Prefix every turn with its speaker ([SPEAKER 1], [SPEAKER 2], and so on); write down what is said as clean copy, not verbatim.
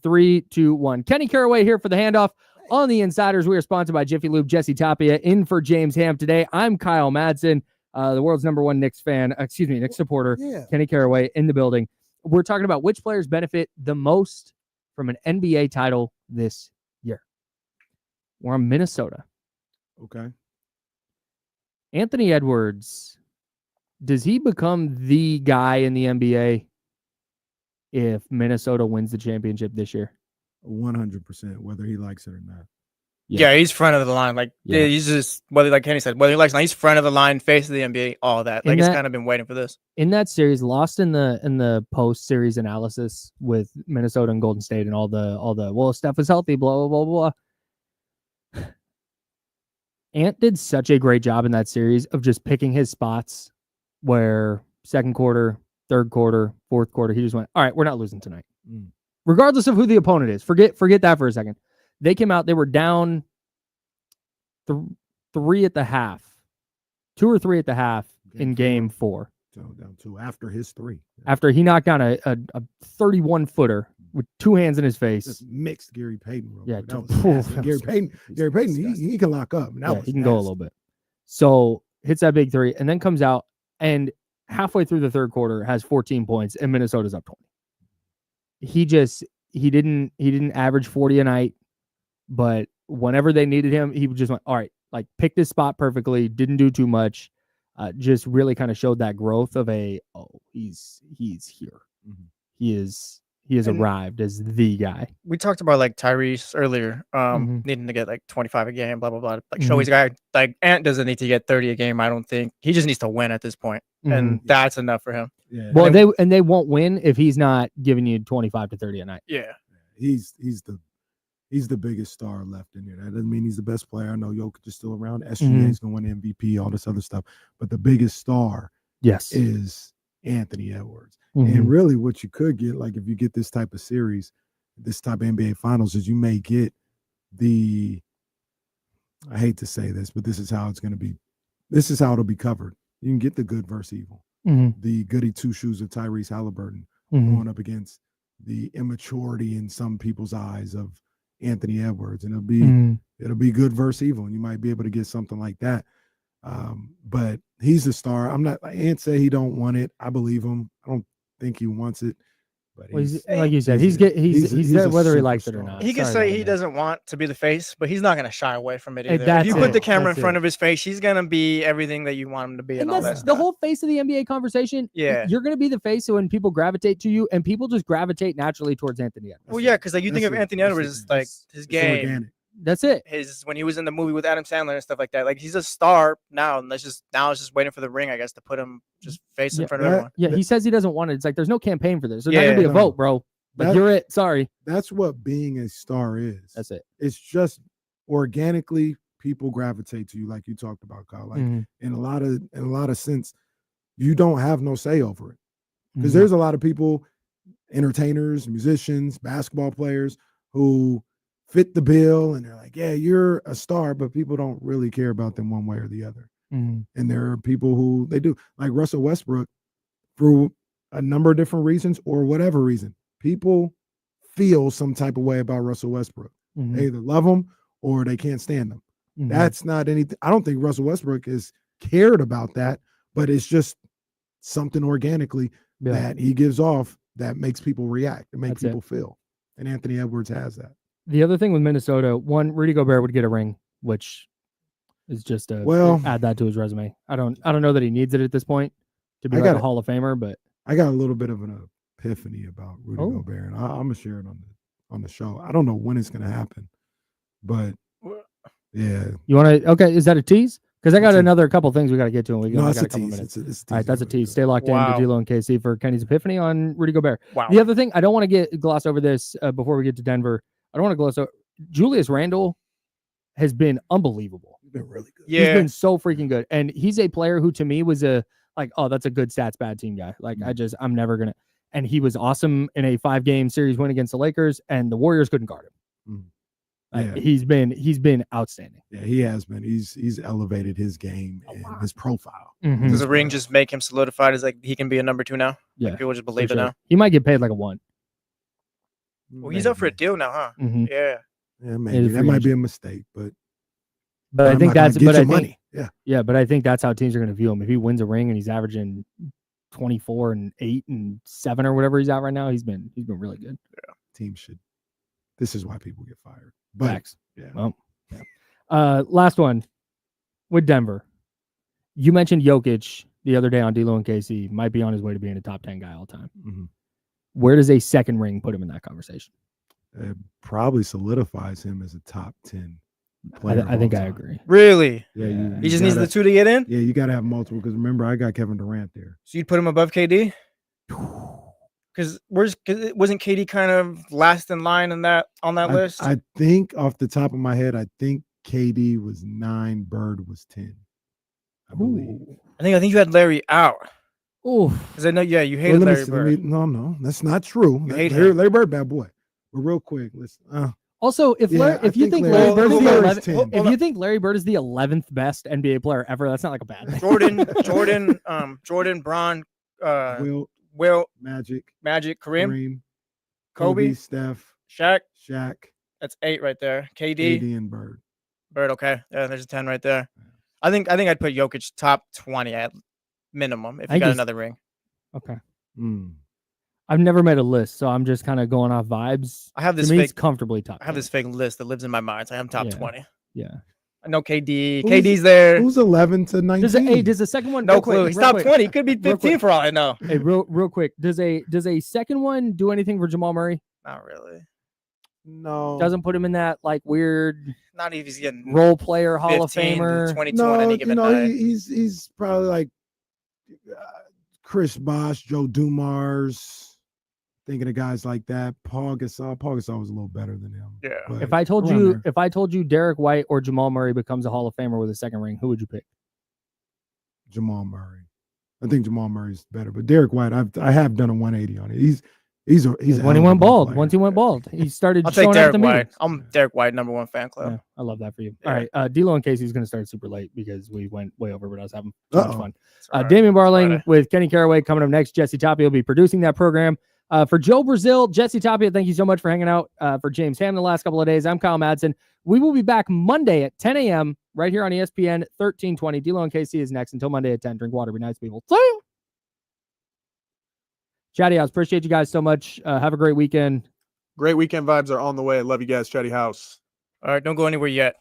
[SPEAKER 1] 3, 2, 1. Kenny Caraway here for the handoff on the Insiders. We are sponsored by Jiffy Lube. Jesse Tapia in for James Ham today. I'm Kyle Madsen, the world's #1 Knicks fan. Knicks supporter. Yeah. Kenny Caraway in the building. We're talking about which players benefit the most from an NBA title this year. We're on Minnesota.
[SPEAKER 2] Okay.
[SPEAKER 1] Anthony Edwards, does he become the guy in the NBA if Minnesota wins the championship this year?
[SPEAKER 2] 100%, whether he likes it or not.
[SPEAKER 3] Yeah, he's front of the line. Like, he's just, whether, like Kenny said, whether he likes it or not, he's front of the line, face of the NBA, all that. Like, he's kind of been waiting for this.
[SPEAKER 1] In that series, lost in the post-series analysis with Minnesota and Golden State and all the well, Steph is healthy, blah, blah, blah, blah. Ant did such a great job in that series of just picking his spots where second quarter, third quarter, fourth quarter, he just went, all right, we're not losing tonight. Regardless of who the opponent is. Forget that for a second. They came out, they were down 3 at the half. 2 or 3 at the half in game 4.
[SPEAKER 2] So down 2 after his 3.
[SPEAKER 1] After he knocked down a 31-footer with 2 hands in his face.
[SPEAKER 2] Just mixed Gary Payton.
[SPEAKER 1] Yeah,
[SPEAKER 2] Gary Payton, he can lock up.
[SPEAKER 1] He can go a little bit. So hits that big 3 and then comes out and halfway through the third quarter has 14 points and Minnesota's up 20. He didn't average 40 a night, but whenever they needed him, he just went, all right, like picked his spot perfectly, didn't do too much, just really kind of showed that growth of he's here. Mm-hmm. He has arrived as the guy.
[SPEAKER 3] We talked about like Tyrese earlier, needing to get like 25 a game, blah, blah, blah. Like show he's a guy. Like Ant doesn't need to get 30 a game, I don't think. He just needs to win at this point. And that's enough for him.
[SPEAKER 1] Yeah. Well, they won't win if he's not giving you 25 to 30 a night.
[SPEAKER 3] Yeah.
[SPEAKER 2] He's the biggest star left in here. That doesn't mean he's the best player. I know Jokic is still around. SGA is going to win MVP, all this other stuff. But the biggest star is Anthony Edwards. And really what you could get, like if you get this type of series, this type of NBA Finals, is you may get I hate to say this, but this is how it's going to be. This is how it'll be covered. You can get the good versus evil. The goody two shoes of Tyrese Halliburton going up against the immaturity in some people's eyes of Anthony Edwards, and it'll be good versus evil, and you might be able to get something like that. But he's a star. Ant say he don't want it. I believe him. I don't think he wants it. But
[SPEAKER 1] like you said, he's there whether he likes it or not.
[SPEAKER 3] He can say he doesn't want to be the face, but he's not going to shy away from it either. If you put the camera in front of his face, he's going to be everything that you want him to be. And all that's
[SPEAKER 1] the whole face of the NBA conversation. Yeah, you're going to be the face, so when people gravitate to you, and people just gravitate naturally towards Anthony Edwards.
[SPEAKER 3] Well, yeah, because like you think of Anthony Edwards as like his game.
[SPEAKER 2] Organic.
[SPEAKER 1] That's it.
[SPEAKER 3] When he was in the movie with Adam Sandler and stuff like that, like he's a star now, and it's just waiting for the ring, I guess, to put him just face in front of everyone.
[SPEAKER 1] Yeah, he says he doesn't want it. It's like there's no campaign for this. There's not gonna be a vote, bro. Like you're it. Sorry.
[SPEAKER 2] That's what being a star is.
[SPEAKER 1] That's it.
[SPEAKER 2] It's just organically people gravitate to you, like you talked about, Kyle. Like in a lot of sense, you don't have no say over it, because there's a lot of people, entertainers, musicians, basketball players who fit the bill, and they're like, yeah, you're a star, but people don't really care about them one way or the other. And there are people who they do, like Russell Westbrook, through a number of different reasons or whatever reason. People feel some type of way about Russell Westbrook. They either love him or they can't stand him. That's not anything. I don't think Russell Westbrook is cared about that, but it's just something organically that he gives off that makes people react and makes people feel. And Anthony Edwards has that.
[SPEAKER 1] The other thing with Minnesota, one, Rudy Gobert would get a ring, which is just add that to his resume. I don't know that he needs it at this point to be like a Hall of Famer, but
[SPEAKER 2] I got a little bit of an epiphany about Rudy Gobert, and I'm gonna share it on the show. I don't know when it's gonna happen, but yeah.
[SPEAKER 1] You want to? Okay, is that a tease? Because I got another couple things we got to get to, and we got a couple minutes.
[SPEAKER 2] It's
[SPEAKER 1] all right, that's a tease. Stay locked in to D'Lo and KC for Kenny's epiphany on Rudy Gobert. The other thing, I don't want to gloss over this before we get to Denver. I don't want to gloss over. Julius Randle has been unbelievable.
[SPEAKER 2] He's been really good.
[SPEAKER 1] Yeah. He's been so freaking good. And he's a player who to me was that's a good stats bad team guy. Like I'm never going to. And he was awesome in a 5-game series win against the Lakers, and the Warriors couldn't guard him. He's been outstanding.
[SPEAKER 2] Yeah, he has been. He's elevated his game and his profile.
[SPEAKER 3] Does the ring just make him solidified as like he can be a number 2 now?
[SPEAKER 1] Yeah.
[SPEAKER 3] Like people just believe it now.
[SPEAKER 1] He might get paid like a 1.
[SPEAKER 3] Well, he's up for a deal now, huh?
[SPEAKER 1] Mhm.
[SPEAKER 3] Yeah.
[SPEAKER 2] Yeah,
[SPEAKER 1] He's
[SPEAKER 2] maybe
[SPEAKER 1] a
[SPEAKER 2] that
[SPEAKER 1] free
[SPEAKER 2] might be a
[SPEAKER 1] agent.
[SPEAKER 2] mistake, but
[SPEAKER 1] But I
[SPEAKER 2] I'm
[SPEAKER 1] think
[SPEAKER 2] not gonna
[SPEAKER 1] that's
[SPEAKER 2] get
[SPEAKER 1] but
[SPEAKER 2] your
[SPEAKER 1] I think
[SPEAKER 2] money. Yeah,
[SPEAKER 1] yeah, but I think that's how teams are going to view him. If he wins a ring and he's averaging 24 and 8 and 7 or whatever he's at right now, he's been really good.
[SPEAKER 2] team should. This is why people get fired. But
[SPEAKER 1] Facts.
[SPEAKER 2] yeah,
[SPEAKER 1] Well, yeah. Last one with Denver. You mentioned Jokic the other day on D-Lo and KC might be on his way to being a top 10 guy all time.
[SPEAKER 2] mm-hmm.
[SPEAKER 1] Where does a second ring put him in that conversation?
[SPEAKER 2] It probably solidifies him as a top 10 player.
[SPEAKER 1] I think I
[SPEAKER 2] time.
[SPEAKER 1] agree.
[SPEAKER 3] Really?
[SPEAKER 2] Yeah,
[SPEAKER 1] Yeah.
[SPEAKER 3] He just needs the 2 to get in?
[SPEAKER 2] Yeah, you got to have multiple because remember, I got Kevin Durant there.
[SPEAKER 3] So you'd put him above KD? Because wasn't KD kind of last in line on that list?
[SPEAKER 2] I think off the top of my head, I think KD was 9, Bird was 10. I believe.
[SPEAKER 3] I think you had Larry out.
[SPEAKER 1] Oh,
[SPEAKER 3] because I know, you hated Larry Bird.
[SPEAKER 2] No, that's not true.
[SPEAKER 3] You hate him.
[SPEAKER 2] Larry Bird, bad boy. But real quick, listen.
[SPEAKER 1] Also, if you think Larry Bird is the 11th, if you think Larry Bird is the 11th best NBA player ever, that's not like a bad thing.
[SPEAKER 3] Jordan, Bron,
[SPEAKER 2] Will, Magic,
[SPEAKER 3] Kareem,
[SPEAKER 2] Kobe, Steph,
[SPEAKER 3] Shaq.
[SPEAKER 2] That's
[SPEAKER 3] 8 right there. KD
[SPEAKER 2] and Bird.
[SPEAKER 3] Okay. Yeah, there's a 10 right there. I think I'd put Jokic top 20 at minimum if he got another ring.
[SPEAKER 1] Okay. I've never made a list, so I'm just kind of going off vibes.
[SPEAKER 3] I have this
[SPEAKER 1] fake comfortably top.
[SPEAKER 3] I have this fake list that lives in my mind. So I am top 20.
[SPEAKER 1] Yeah.
[SPEAKER 3] I know KD. KD's there.
[SPEAKER 2] Who's 11 to 19?
[SPEAKER 1] Does the second one?
[SPEAKER 3] No clue. He's top 20. He could be 15 for all I know.
[SPEAKER 1] Hey, real quick. Does a second one do anything for Jamal Murray?
[SPEAKER 3] Not really.
[SPEAKER 2] No.
[SPEAKER 1] Doesn't put him in that like weird.
[SPEAKER 3] Not if he's getting
[SPEAKER 1] role player Hall of Famer.
[SPEAKER 3] 22 on any given night.
[SPEAKER 2] He's probably like Chris Bosh, Joe Dumars. Thinking of guys like that. Paul Gasol was a little better than him.
[SPEAKER 3] Yeah.
[SPEAKER 1] If I told you Derek White or Jamal Murray becomes a Hall of Famer with a second ring, who would you pick?
[SPEAKER 2] Jamal Murray. I think Jamal Murray's better, but Derek White, I have done a 180 on it. He's when
[SPEAKER 1] he went bald. Once he went bald, he started.
[SPEAKER 3] I'll take Derek White. I'm Derek White, #1 fan club.
[SPEAKER 1] Yeah, I love that for you. Yeah. All right, D-Lo and Casey's going to start super late because we went way over, but I was having so much fun. Right. Damian Barling with Kenny Caraway coming up next. Jesse Tapia will be producing that program. For Joe Brazil, Jesse Tapia, thank you so much for hanging out. For James Ham the last couple of days, I'm Kyle Madsen. We will be back Monday at 10 a.m. right here on ESPN 1320. D-Lo and Casey is next. Until Monday at 10. Drink water. Be nice, people. See you. Chatty House, appreciate you guys so much. Have a great weekend.
[SPEAKER 4] Great weekend vibes are on the way. Love you guys, Chatty House.
[SPEAKER 3] All right, don't go anywhere yet.